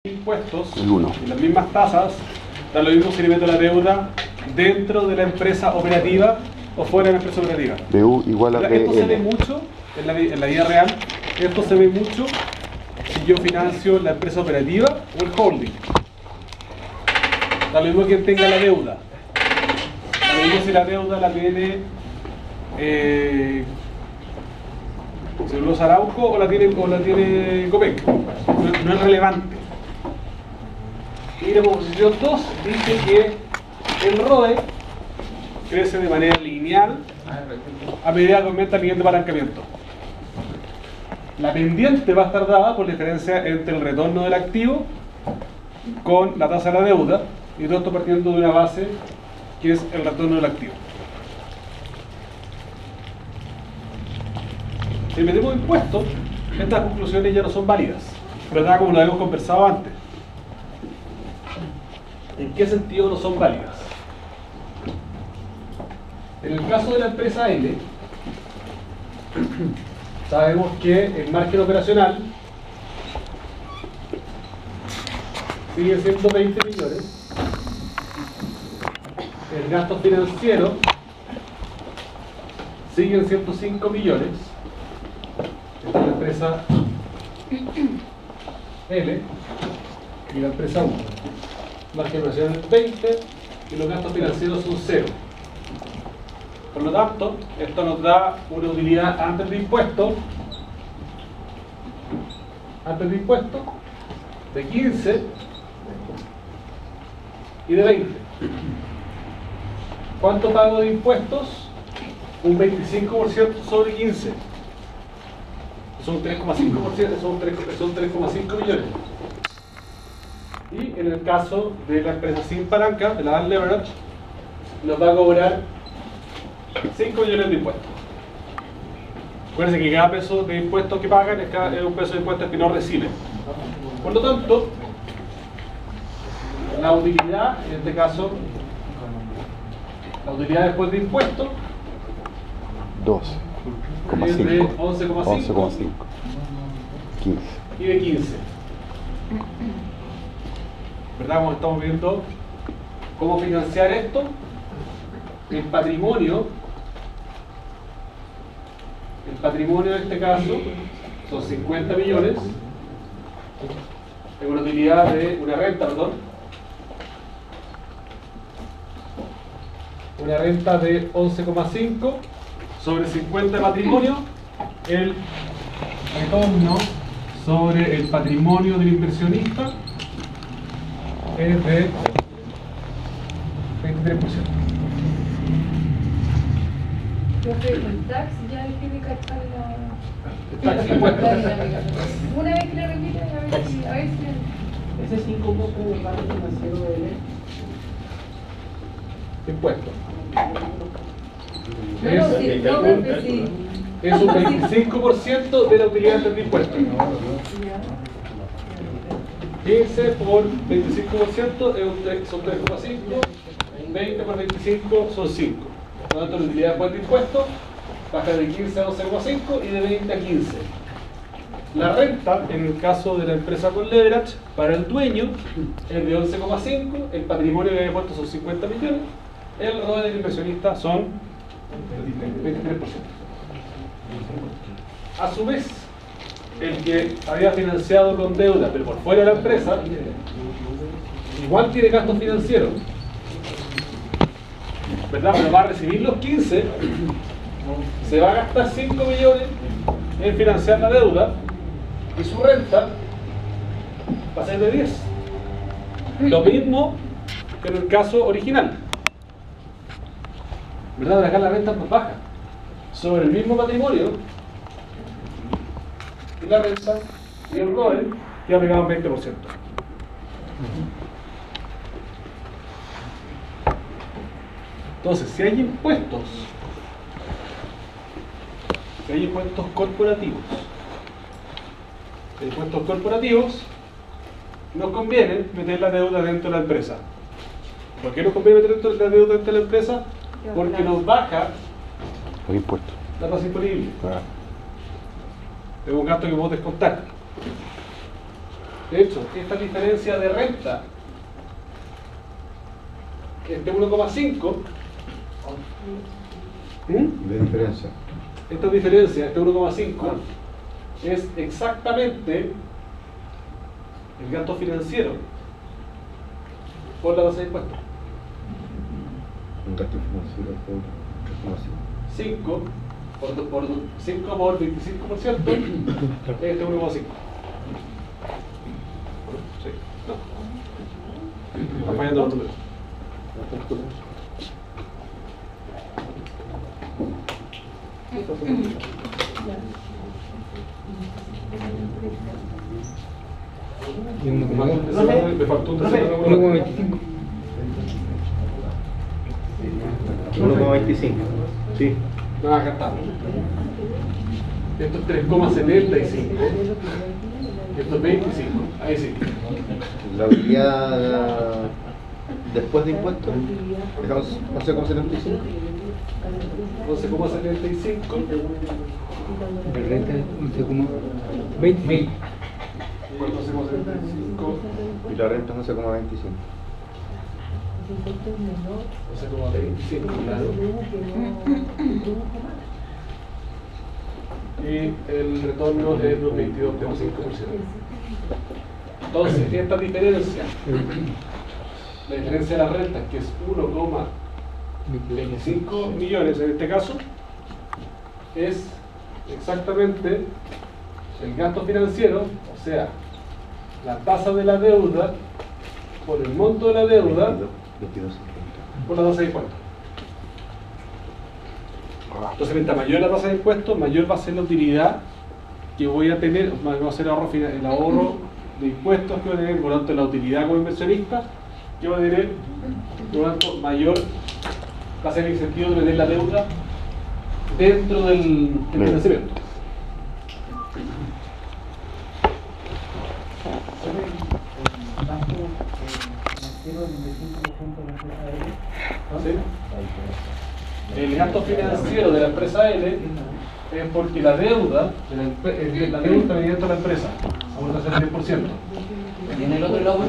impuestos El 1. y las mismas tasas, da lo mismo si le meto la deuda dentro de la empresa operativa o fuera de la empresa operativa. BU igual a Esto se ve BL. mucho en la vida real, esto se ve mucho si yo financio la empresa operativa o el holding. Da lo mismo quien tenga la deuda. Da lo mismo si la deuda la tiene Celulosa Arauco o la tiene Copec. No es relevante. Y la proposición 2 dice que el ROE crece de manera lineal a medida que aumenta el nivel de apalancamiento. La pendiente va a estar dada por la diferencia entre el retorno del activo con la tasa de la deuda, y todo esto partiendo de una base que es el retorno del activo. Si metemos impuestos, estas conclusiones ya no son válidas, ¿verdad? Como lo habíamos conversado antes. ¿En qué sentido no son válidas? En el caso de la empresa L, sabemos que el margen operacional sigue siendo 20 millones. El gasto financiero sigue en 105 millones. Esta es la empresa L y la empresa 1. Margen operacional es 20 y los gastos financieros son 0. Por lo tanto, esto nos da una utilidad antes de impuestos de 15 y de 20. ¿Cuánto pago de impuestos? Un 25% sobre 15. Son 3,5%, son 3,5 millones. Y en el caso de la empresa sin palanca, de la leverage, nos va a cobrar 5 millones de impuestos. Acuérdense que cada peso de impuestos que pagan es un peso de impuestos que no reciben. Por lo tanto, la utilidad, en este caso, la utilidad después de impuestos 12,5. es de 11,5 11,5. 15. y de 15. ¿Verdad? Como estamos viendo cómo financiar esto, el patrimonio en este caso son 50 millones, es una utilidad de una renta, una renta de 11,5 sobre 50 de patrimonio, el retorno sobre el patrimonio del inversionista es de 23%. El tax ya tiene que cachar Tax la impuesto. dinámica. Una vez que le repite, a ver si... Ese 5 como parte financiero de él. Impuesto. No, no, sí, no, pero sí. Es un 25% de la utilidad del impuesto. 15 por 25% son 3,5, 20 por 25 son 5. Por lo tanto, la utilidad después de impuestos baja de 15 a 12,5 y de 20 a 15. La renta, en el caso de la empresa con leverage, para el dueño es de 11,5, el patrimonio que había puesto son 50 millones, el ROE del inversionista son 23%. A su vez, el que había financiado con deuda, pero por fuera de la empresa, igual tiene gastos financieros, ¿verdad? Pero va a recibir los 15, se va a gastar 5 millones en financiar la deuda y su renta va a ser de 10. Lo mismo que en el caso original, ¿verdad? Acá la renta es más baja. Sobre el mismo patrimonio, y la renta y el ROE ya pegado un 20%. Entonces, si hay impuestos corporativos, nos conviene meter la deuda dentro de la empresa. ¿Por qué nos conviene meter la deuda dentro de la empresa? Porque nos baja Los impuestos. la tasa imponible. Ah. Es un gasto que podemos descontar. De hecho, esta diferencia de renta, este 1,5, De diferencia. esta diferencia, este 1,5, es exactamente el gasto financiero por la tasa de impuestos. Un gasto financiero por 3,5. 5 por 5 por 25%, este 1,5. Sí, no. Está fallando los números. Me faltó un 1,25. 1,25. Sí. No, acá está. Esto es 3,75. Esto es 25. Ahí sí. La utilidad después de impuestos es 11,75. 11,75. La renta es 11,20. 11,75. Y la renta es 11,25. 11,25, claro. Y el retorno es de un 22,5%. Entonces, esta diferencia, la diferencia de las rentas, que es 1,25 millones en este caso, es exactamente el gasto financiero, o sea, la tasa de la deuda por el monto de la deuda 22,50. por la tasa de impuestos. Entonces, mientras mayor la tasa de impuestos, mayor va a ser la utilidad que voy a tener, va a ser el ahorro de impuestos que voy a tener, por lo tanto la utilidad como inversionista que voy a tener, por lo tanto mayor va a ser el incentivo de tener la deuda dentro del financiamiento. ¿Sí? El gasto financiero de la empresa L es porque la deuda la deuda está mediante la empresa, amortiza el 10%. Y en el otro lado,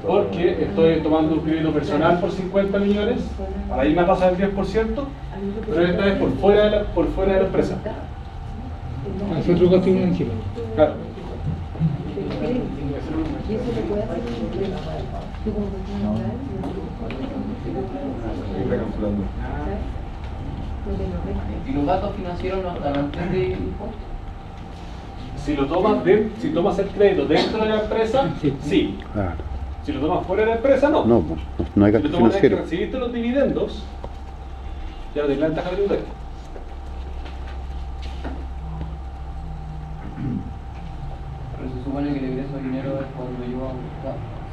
Porque estoy tomando un crédito personal por 50 millones a la misma tasa del 10%, pero esta vez por fuera de la empresa. Hace otro gasto financiero. Claro. Y eso lo puede hacer en empresa. Tú como persona moral, y los gastos financieros no están antes de impuestos. Si tomas el crédito dentro de la empresa, sí. Claro. Si lo tomas fuera de la empresa, no. No, pues, no hay Si gasto lo tomas desde que financiero. recibiste los dividendos, ya no tienes la ventaja tributaria. Pero se supone que el egreso de dinero es cuando yo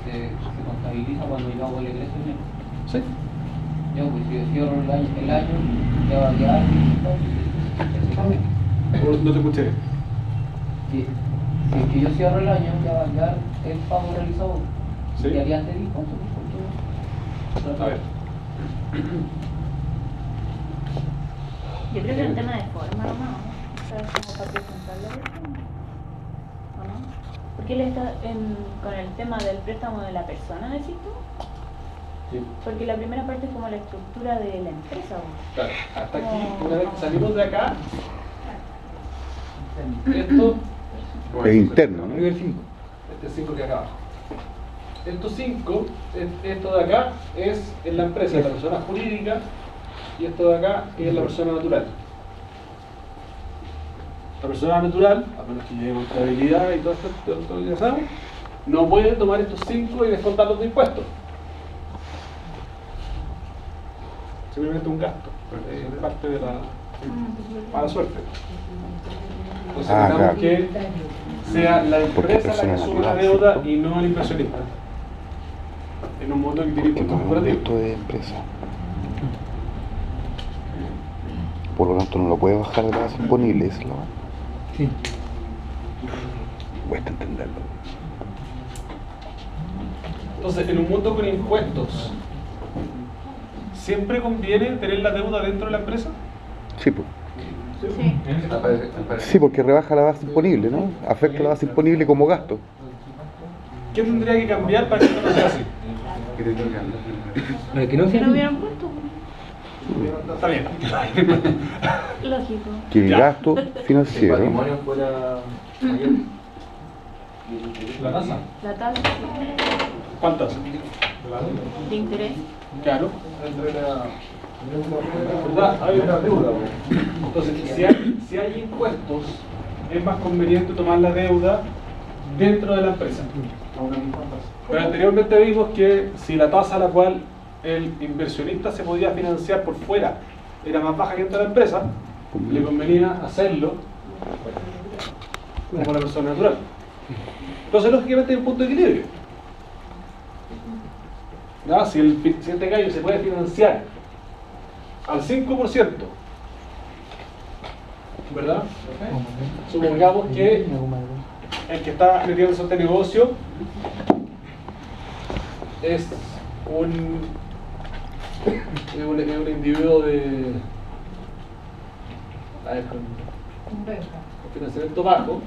se contabiliza cuando yo hago el egreso de dinero. Sí. Yo, pues si yo cierro el año ya va a quedar ese cambio. No te escuché. Si es que yo cierro el año, ya va a quedar el pago realizado. Sí. ¿Qué haría antes de cuánto? A ver. Yo creo que es un tema de forma nomás, ¿no? O sea, es como para presentar la cuestión, ¿o no? Porque él está con el tema del préstamo de la persona, ¿decís tú? Sí. Porque la primera parte es como la estructura de la empresa, ¿o? Claro, hasta aquí, una vez que salimos de acá, esto Es interno, ¿no? Nivel 5. este 5 que acá abajo. Estos 5, esto de acá es en la empresa, la persona jurídica, y esto de acá es la persona natural. La persona natural, a menos que lleve contabilidad y todo esto, todo ya sabemos, no puede tomar estos 5 y descontarlos de impuestos. Simplemente un gasto, es parte de la mala suerte. Entonces necesitamos claro. que sea la Porque empresa la persona que asume la natural, deuda ¿cierto? y no el inversionista. En un mundo que tiene Porque impuestos no es un corporativos. gasto de empresa. Por lo tanto, no lo puede bajar de la base imponible, esa es la base. Sí. Cuesta entenderlo. Entonces, en un mundo con impuestos, ¿siempre conviene tener la deuda dentro de la empresa? Sí, pues. Sí. Sí, porque rebaja la base imponible, ¿no? Afecta la base imponible como gasto. ¿Qué tendría que cambiar para que esto no sea así? Para que no ¿Se sea lo así. hubieran puesto? Está bien. Lógico. Que el Ya. gasto financiero fuera mayor. ¿La tasa? La tasa ¿Cuántas? de interés. Claro. ¿Verdad? Hay una deuda. Entonces, si hay impuestos, es más conveniente tomar la deuda dentro de la empresa. Pero anteriormente vimos que si la tasa a la cual el inversionista se podía financiar por fuera era más baja que dentro de la empresa, le convenía hacerlo como la persona natural. Entonces, lógicamente, hay un punto de equilibrio. ¿Ya? Si el gallo se puede financiar al 5%, ¿verdad? Supongamos que el que está metido en este negocio es un individuo de con financiamiento bajo,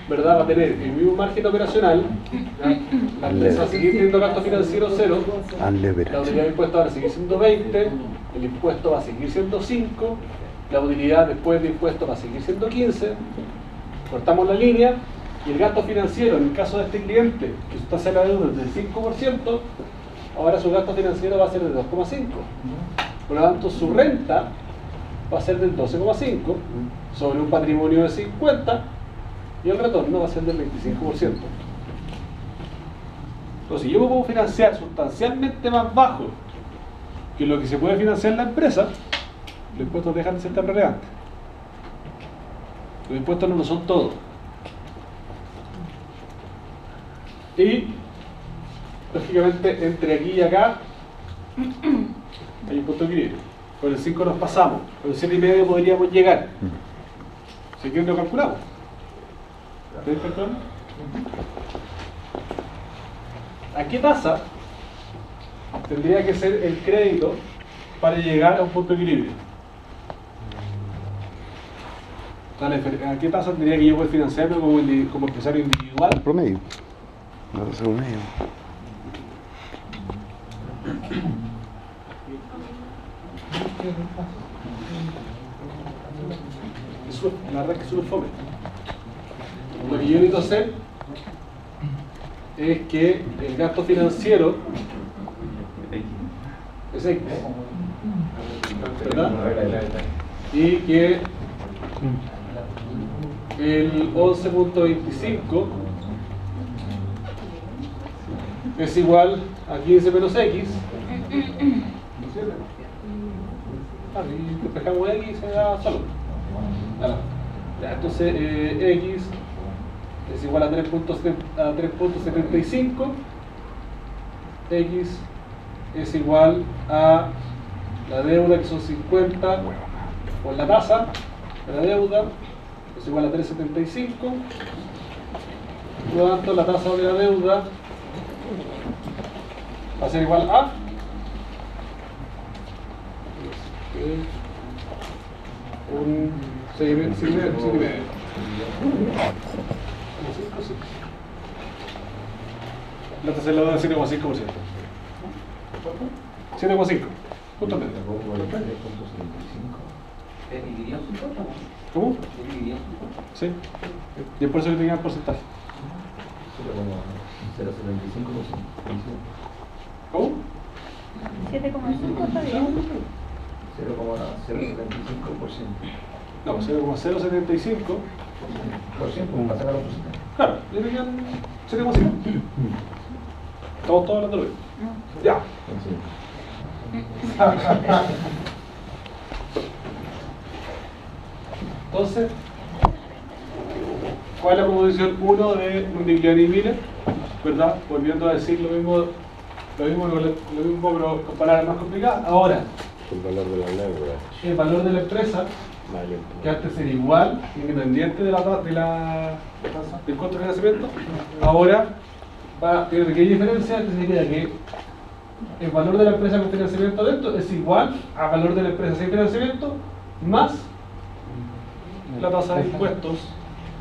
¿verdad? Va a tener el mismo margen operacional, ¿ya? La empresa va a seguir teniendo gasto financiero cero, la utilidad de impuesto va a seguir siendo 20, el impuesto va a seguir siendo 5, la utilidad después de impuesto va a seguir siendo 15, cortamos la línea y el gasto financiero, en el caso de este cliente, que está haciendo la deuda del 5%, ahora su gasto financiero va a ser del 2,5. Por lo tanto, su renta va a ser del 12,5 sobre un patrimonio de 50 y el retorno va a ser del 25%. Entonces, si yo me puedo financiar sustancialmente más bajo que lo que se puede financiar en la empresa, los impuestos dejan de ser tan relevantes. Los impuestos no lo son todo. Y, lógicamente, entre aquí y acá hay un punto de equilibrio. Con el 5 nos pasamos, con el 7,5 podríamos llegar. Si quieren lo calculamos. ¿Ustedes calculan? ¿A qué tasa tendría que ser el crédito para llegar a un punto de equilibrio? ¿A qué tasa tendría que yo poder financiarme como empresario individual? el promedio. La tasa promedio. La verdad es que es un fome. Lo que yo necesito hacer es que el gasto financiero es X, ¿verdad? Y que el 11.25 es igual a 15 menos X. Y despejamos X y se da solo. Ya, entonces X es igual a 3.75. X es igual a la deuda, que son 50, por la tasa de la deuda, es igual a 3.75. Por lo tanto, la tasa de la deuda va a ser igual a un 6,5. La tasa de la deuda es 7,5%. 7,5, justamente. ¿Cómo? Sí. Y es por eso que tenía el porcentaje. ¿Cómo? 7,5 está bien. 0,075%. No, 0,075. Claro, yo tenía 7,5. Estamos todos hablando de lo mismo. Ya. Entonces, ¿cuál es la proposición 1 de Mondigliani y Miller? ¿Verdad? Volviendo a decir lo mismo, pero con palabras más complicadas. Ahora, El valor de la deuda. el valor de la empresa, que antes era igual, independiente del costo de financiamiento, ahora tiene pequeña diferencia, que significa que el valor de la empresa con financiamiento dentro es igual al valor de la empresa sin financiamiento más la tasa de impuestos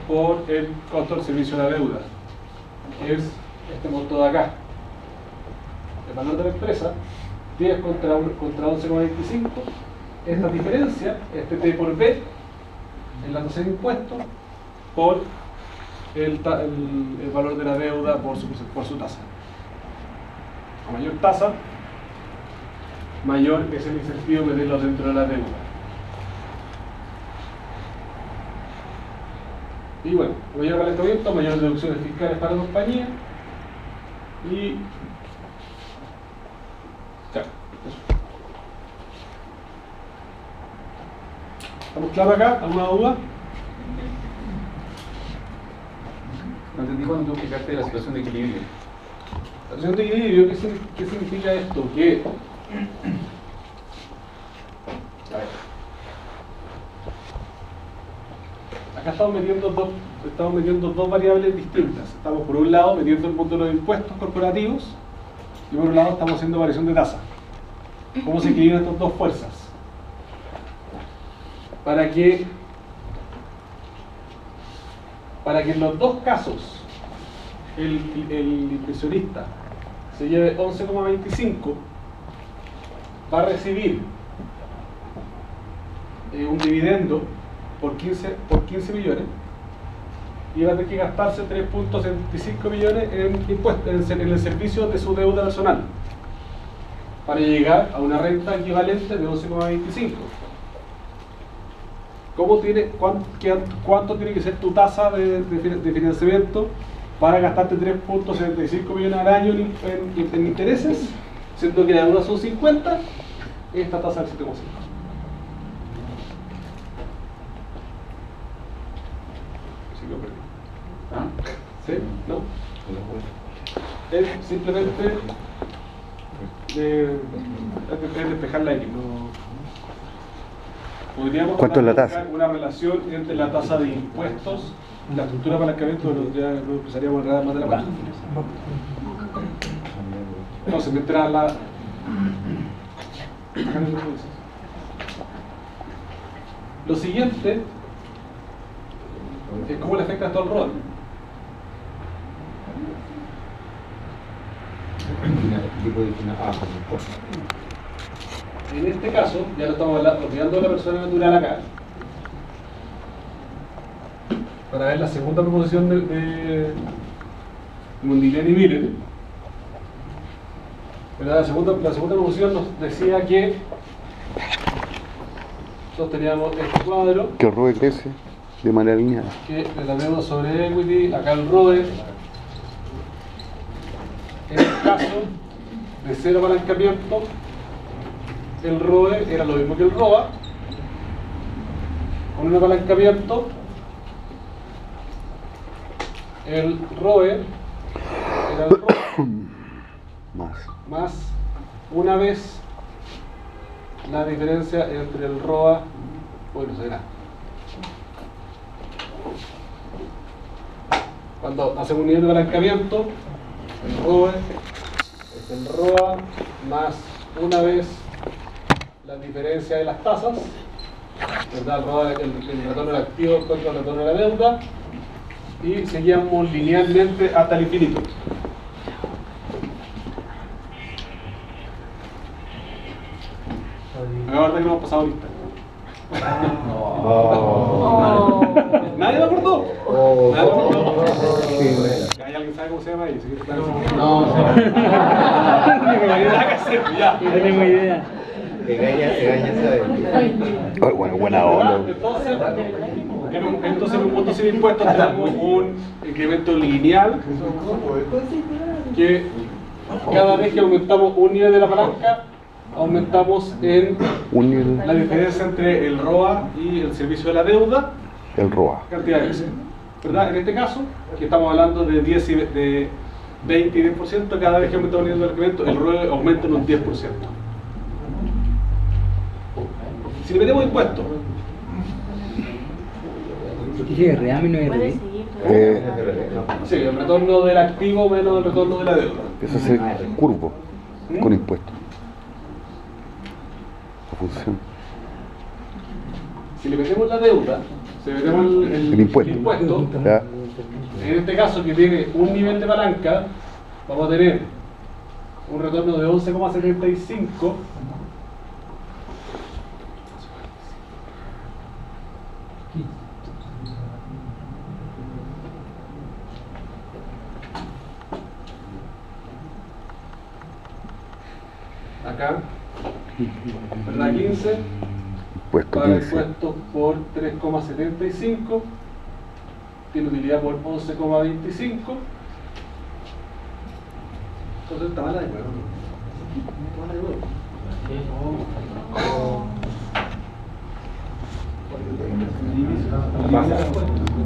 por el costo del servicio de la deuda, que es este monto de acá. El valor de la empresa, 10 contra 11,25, esta diferencia, este T por B, en la tasa de impuestos, por el valor de la deuda por su tasa. A mayor tasa, mayor es el incentivo meterlo dentro de la deuda. Y bueno, mayor calentamiento, mayores deducciones fiscales para la compañía y ya, eso. ¿Estamos claros acá? ¿Alguna duda? No entendí cuando tú explicaste la situación de equilibrio. La situación de equilibrio, ¿qué significa esto? Que a ver, acá estamos metiendo dos variables distintas. Estamos por un lado metiendo el punto de los impuestos corporativos y por otro lado estamos haciendo variación de tasa. ¿Cómo se equilibran estas dos fuerzas? Para que en los dos casos el inversionista se lleve 11,25, va a recibir un dividendo por 15 millones y va a tener que gastarse 3.75 millones en impuestos, en el servicio de su deuda personal para llegar a una renta equivalente de 11,25. ¿Cuánto tiene que ser tu tasa de financiamiento para gastarte 3.75 millones al año en intereses, siendo que la deuda son 50, esta tasa del 7,5? Sí, lo perdí. ¿Ah? ¿Sí? ¿No? Es simplemente es despejar la X. Podríamos ¿Cuánto es la tasa? buscar una relación entre la tasa de impuestos y la estructura de apalancamiento, pero ya no empezaríamos a enredar más de la mano. Entonces, mientras la... Lo siguiente es cómo le afecta a todo el rol. En este caso, ya lo estamos olvidando de la persona natural acá, para ver la segunda proposición de Mondilén y Miller. Pero la segunda proposición nos decía que nosotros teníamos este cuadro, Que el ROE crece de manera lineal. que la deuda sobre equity, acá el ROE, en el caso de cero apalancamiento, el ROE era lo mismo que el ROA, con un apalancamiento, el ROE era el ROA más una vez la diferencia entre el ROA, bueno, será. Cuando hacemos un nivel de apalancamiento, el ROE es el ROA más una vez la diferencia de las tasas, ¿verdad? El ROA, el retorno del activo contra el retorno de la deuda, y seguíamos linealmente hasta el infinito. Ahora que no hemos pasado lista. ¿Nadie me acordó? ¿Nadie me acordó? ¿Hay alguien sabe cómo se llama ahí? No, Nada que hacer, ya. No tengo idea. se gaña, ¿sabes? Ay, bueno, buena onda. Entonces en un monto sin impuestos tenemos un incremento lineal que cada vez que aumentamos un nivel de la palanca, aumentamos en Un nivel, la diferencia entre el ROA y el servicio de la deuda, el ROA. cantidad de veces. ¿Verdad? En este caso, que estamos hablando de 10 y de 20 y 10%, cada vez que aumentamos el nivel de incremento, el ROE aumenta en un 10%. Si le metemos impuestos, Dice reame no Puede RD. seguir. sí, el retorno del activo menos el retorno de la deuda. Eso es el curvo con impuestos. La función. Si le metemos la deuda, Si metemos El impuesto. ¿Ya? en este caso que tiene un nivel de palanca, vamos a tener un retorno de 11,75. Acá, ¿verdad? 15. Impuesto Paga 15. impuestos por 3,75. Tiene utilidad por 11,25. Entonces está mala de huevo. Está mala de huevo. Oh. Pasa.